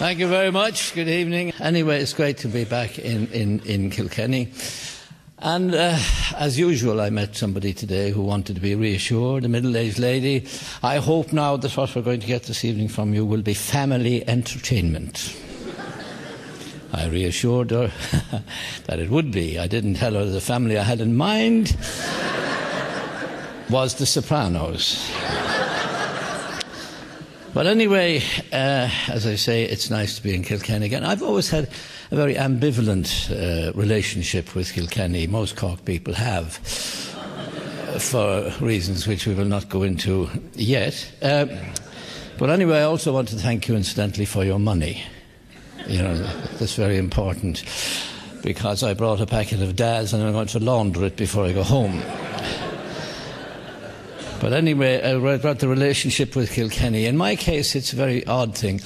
Thank you very much. Good evening. Anyway, it's great to be back in Kilkenny. And as usual, I met somebody today who wanted to be reassured, a middle-aged lady. I hope now that what we're going to get this evening from you will be family entertainment. I reassured her that it would be. I didn't tell her the family I had in mind was the Sopranos. But anyway, as I say, it's nice to be in Kilkenny again. I've always had a very ambivalent relationship with Kilkenny. Most Cork people have, for reasons which we will not go into yet. But anyway, I also want to thank you, incidentally, for your money. You know, that's very important, because I brought a packet of Dads and I'm going to launder it before I go home. But anyway, about the relationship with Kilkenny. In my case, it's a very odd thing.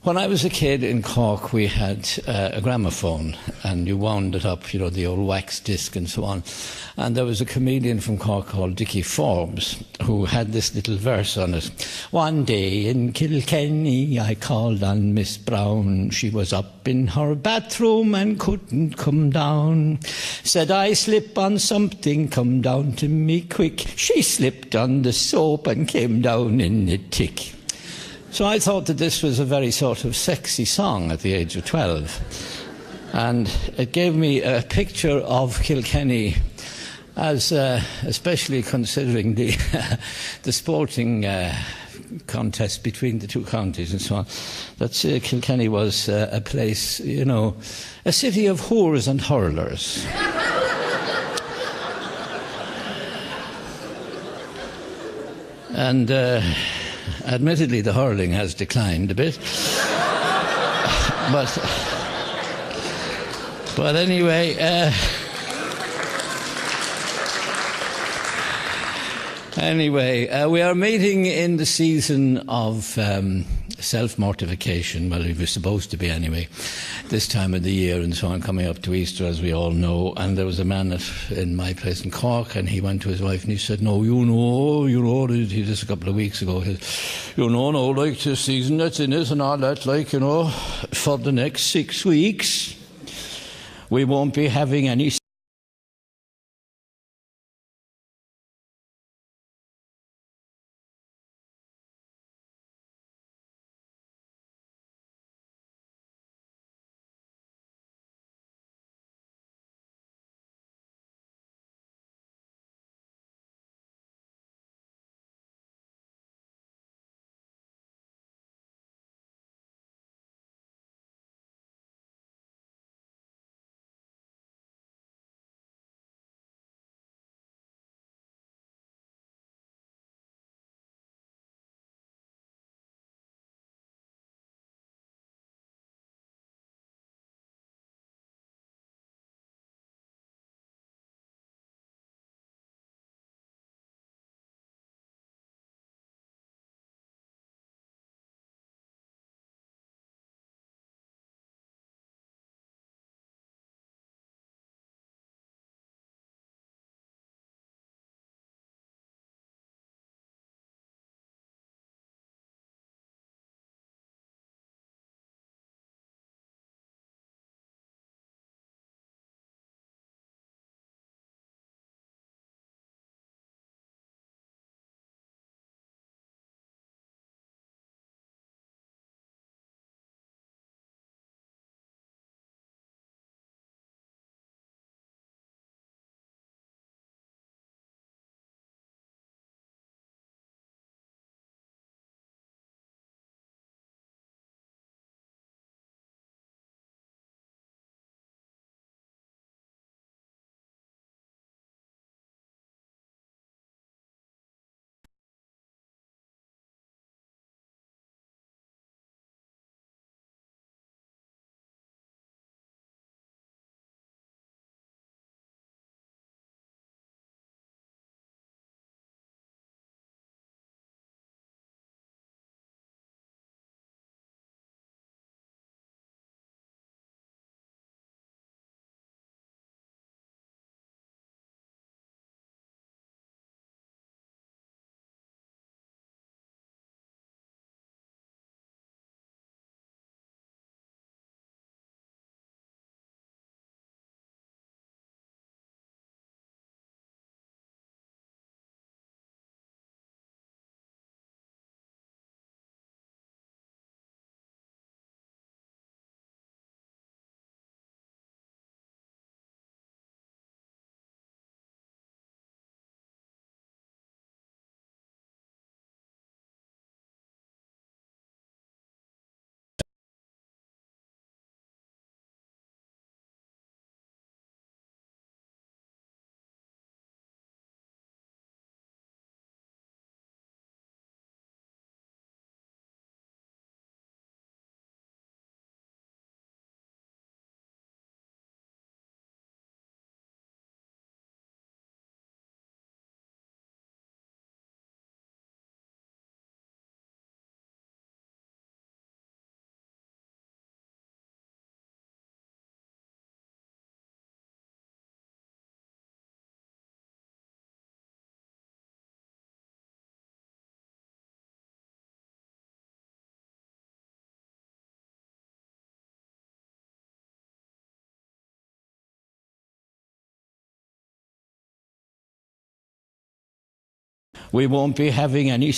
When I was a kid in Cork, we had a gramophone, and you wound it up, you know, the old wax disc and so on. And there was a comedian from Cork called Dickie Forbes, who had this little verse on it. One day in Kilkenny, I called on Miss Brown. She was up in her bathroom and couldn't come down. Said, I slip on something, come down to me quick. She slipped on the soap and came down in a tick. So I thought that this was a very sort of sexy song at the age of 12. And it gave me a picture of Kilkenny as, especially considering the sporting contest between the two counties and so on, that Kilkenny was a place, you know, a city of whores and hurlers. And admittedly, the hurling has declined a bit. but anyway, we are meeting in the season of self-mortification. Well, we were supposed to be anyway, this time of the year and so on, coming up to Easter, as we all know. And there was a man in my place in Cork, and he went to his wife and he said, no, this a couple of weeks ago, like the season that's in us and all that, like, you know, for the next 6 weeks, we won't be having any we won't be having any.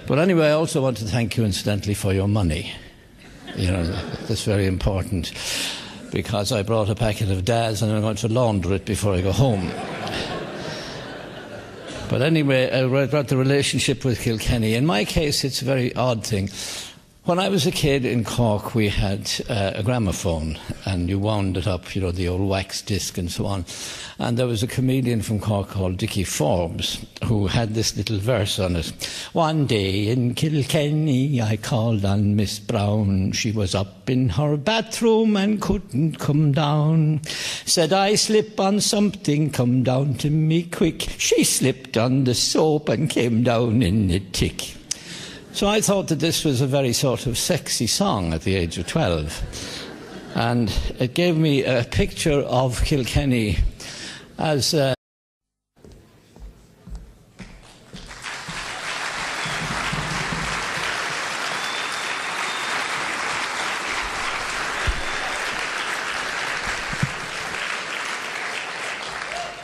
But anyway, I also want to thank you, incidentally, for your money. You know, that's very important, because I brought a packet of Daz and I'm going to launder it before I go home. But anyway, about the relationship with Kilkenny. In my case, it's a very odd thing. When I was a kid in Cork, we had a gramophone, and you wound it up, you know, the old wax disc and so on. And there was a comedian from Cork called Dickie Forbes who had this little verse on it. One day in Kilkenny, I called on Miss Brown. She was up in her bathroom and couldn't come down. Said, I slip on something, come down to me quick. She slipped on the soap and came down in a tick. So I thought that this was a very sort of sexy song at the age of 12. And it gave me a picture of Kilkenny as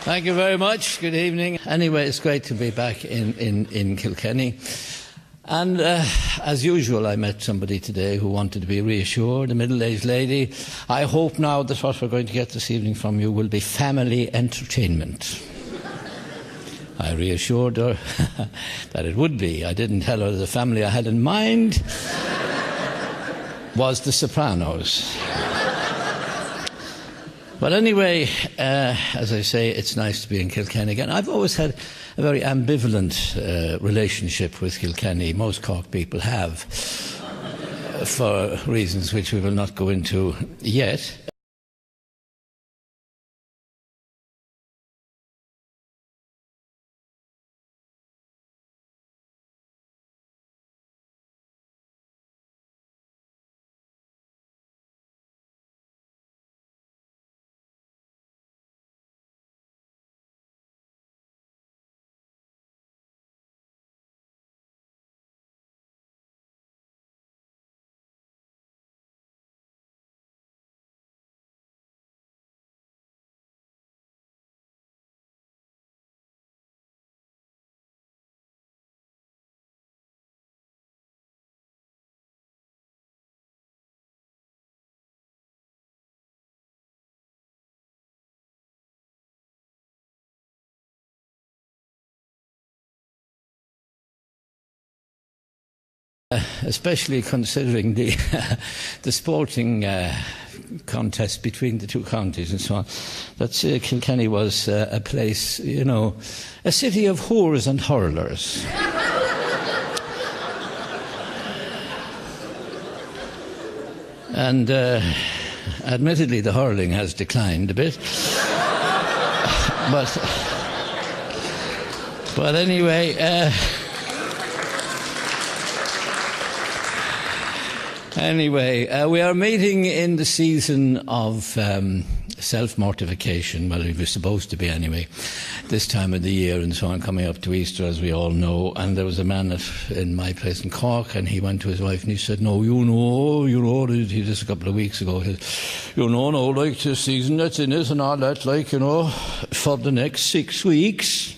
Thank you very much. Good evening. Anyway, it's great to be back in Kilkenny. And as usual, I met somebody today who wanted to be reassured, a middle-aged lady. I hope now that what we're going to get this evening from you will be family entertainment. I reassured her that it would be. I didn't tell her the family I had in mind was the Sopranos. But anyway, as I say, it's nice to be in Kilkenny again. I've always had a very ambivalent relationship with Kilkenny. Most Cork people have, for reasons which we will not go into yet. Especially considering the sporting contest between the two counties and so on, that Kilkenny was a place, you know, a city of whores and hurlers. And admittedly, the hurling has declined a bit. But anyway... Anyway, we are meeting in the season of self-mortification. Well, it was supposed to be anyway, this time of the year and so on, coming up to Easter, as we all know. And there was a man in my place in Cork, and he went to his wife and he said, no, just a couple of weeks ago, he said, like the season that's in it and all that, like, for the next 6 weeks,